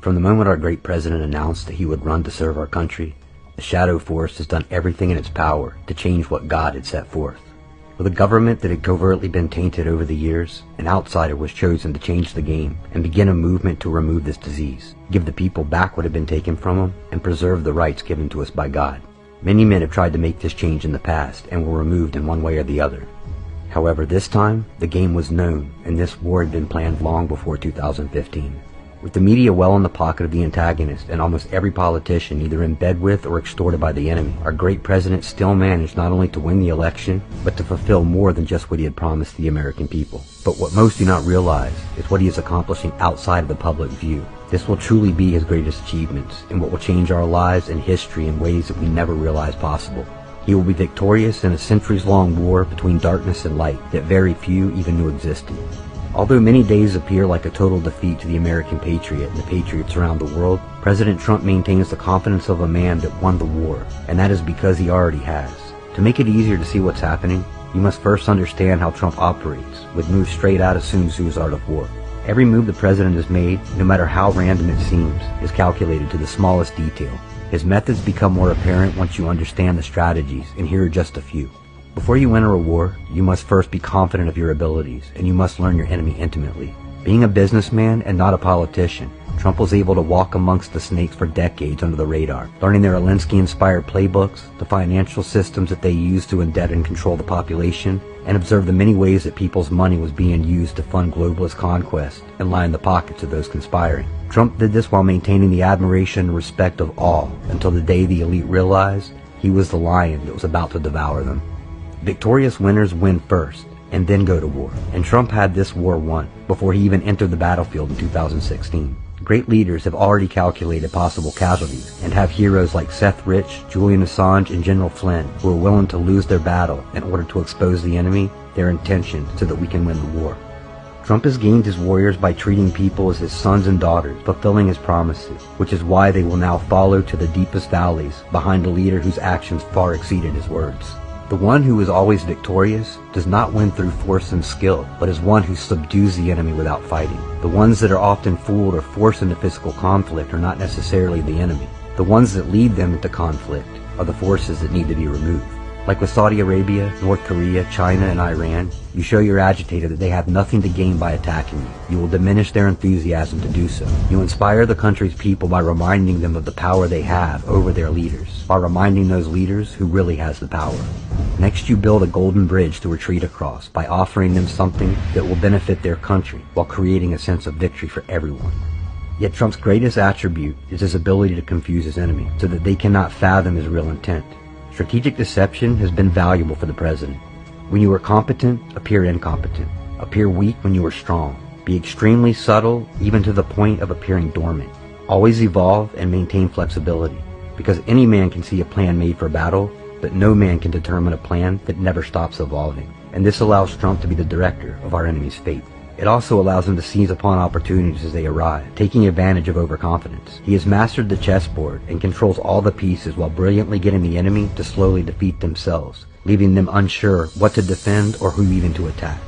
From the moment our great president announced that he would run to serve our country, the shadow force has done everything in its power to change what God had set forth. With a government that had covertly been tainted over the years, an outsider was chosen to change the game and begin a movement to remove this disease, give the people back what had been taken from them, and preserve the rights given to us by God. Many men have tried to make this change in the past and were removed in one way or the other. However, this time, the game was known, and this war had been planned long before 2015. With the media well in the pocket of the antagonist and almost every politician either in bed with or extorted by the enemy, our great president still managed not only to win the election, but to fulfill more than just what he had promised the American people. But what most do not realize is what he is accomplishing outside of the public view. This will truly be his greatest achievements, and what will change our lives and history in ways that we never realized possible. He will be victorious in a centuries-long war between darkness and light that very few even knew existed. Although many days appear like a total defeat to the American patriot and the patriots around the world, President Trump maintains the confidence of a man that won the war, and that is because he already has. To make it easier to see what's happening, you must first understand how Trump operates, with moves straight out of Sun Tzu's Art of War. Every move the president has made, no matter how random it seems, is calculated to the smallest detail. His methods become more apparent once you understand the strategies, and here are just a few. Before you enter a war, you must first be confident of your abilities, and you must learn your enemy intimately. Being a businessman and not a politician, Trump was able to walk amongst the snakes for decades under the radar, learning their Alinsky-inspired playbooks, the financial systems that they used to indebt and control the population, and observe the many ways that people's money was being used to fund globalist conquest and line the pockets of those conspiring. Trump did this while maintaining the admiration and respect of all, until the day the elite realized he was the lion that was about to devour them. Victorious winners win first, and then go to war, and Trump had this war won before he even entered the battlefield in 2016. Great leaders have already calculated possible casualties, and have heroes like Seth Rich, Julian Assange, and General Flynn who are willing to lose their battle in order to expose the enemy, their intentions, so that we can win the war. Trump has gained his warriors by treating people as his sons and daughters, fulfilling his promises, which is why they will now follow to the deepest valleys behind a leader whose actions far exceeded his words. The one who is always victorious does not win through force and skill, but is one who subdues the enemy without fighting. The ones that are often fooled or forced into physical conflict are not necessarily the enemy. The ones that lead them into conflict are the forces that need to be removed. Like with Saudi Arabia, North Korea, China, and Iran, you show your agitator that they have nothing to gain by attacking you. You will diminish their enthusiasm to do so. You inspire the country's people by reminding them of the power they have over their leaders, by reminding those leaders who really has the power. Next, you build a golden bridge to retreat across by offering them something that will benefit their country while creating a sense of victory for everyone. Yet Trump's greatest attribute is his ability to confuse his enemy so that they cannot fathom his real intent. Strategic deception has been valuable for the president. When you are competent, appear incompetent. Appear weak when you are strong. Be extremely subtle, even to the point of appearing dormant. Always evolve and maintain flexibility, because any man can see a plan made for battle, but no man can determine a plan that never stops evolving. And this allows Trump to be the director of our enemy's fate. It also allows him to seize upon opportunities as they arrive, taking advantage of overconfidence. He has mastered the chessboard and controls all the pieces while brilliantly getting the enemy to slowly defeat themselves, leaving them unsure what to defend or who even to attack.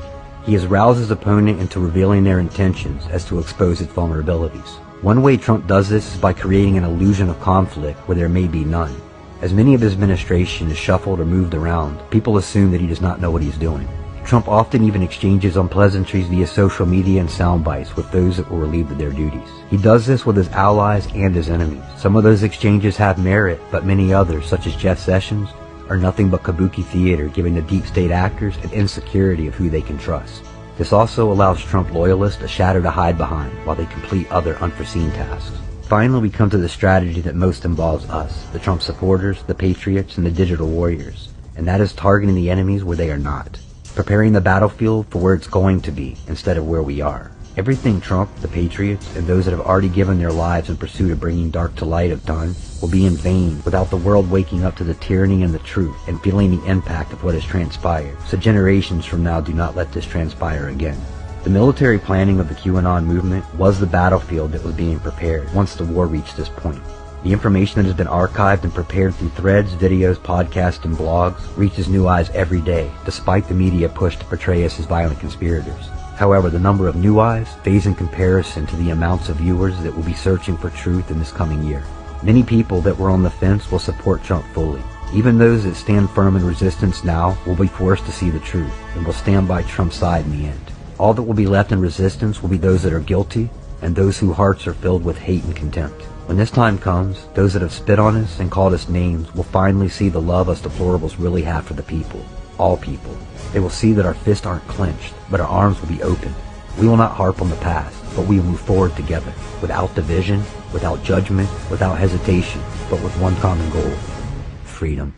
He has roused his opponent into revealing their intentions as to expose its vulnerabilities. One way Trump does this is by creating an illusion of conflict where there may be none. As many of his administration is shuffled or moved around, people assume that he does not know what he's doing. Trump often even exchanges unpleasantries via social media and sound bites with those that were relieved of their duties. He does this with his allies and his enemies. Some of those exchanges have merit, but many others, such as Jeff Sessions, are nothing but kabuki theater, giving the deep state actors an insecurity of who they can trust. This also allows Trump loyalists a shadow to hide behind while they complete other unforeseen tasks. Finally, we come to the strategy that most involves us, the Trump supporters, the patriots, and the digital warriors, and that is targeting the enemies where they are not. Preparing the battlefield for where it's going to be instead of where we are. Everything Trump, the patriots, and those that have already given their lives in pursuit of bringing dark to light have done will be in vain without the world waking up to the tyranny and the truth and feeling the impact of what has transpired, so generations from now do not let this transpire again. The military planning of the QAnon movement was the battlefield that was being prepared once the war reached this point. The information that has been archived and prepared through threads, videos, podcasts, and blogs reaches new eyes every day, despite the media push to portray us as violent conspirators. However, the number of new eyes fades in comparison to the amounts of viewers that will be searching for truth in this coming year. Many people that were on the fence will support Trump fully. Even those that stand firm in resistance now will be forced to see the truth and will stand by Trump's side in the end. All that will be left in resistance will be those that are guilty and those whose hearts are filled with hate and contempt. When this time comes, those that have spit on us and called us names will finally see the love us deplorables really have for the people. All people. They will see that our fists aren't clenched, but our arms will be open. We will not harp on the past, but we will move forward together, without division, without judgment, without hesitation, but with one common goal: freedom.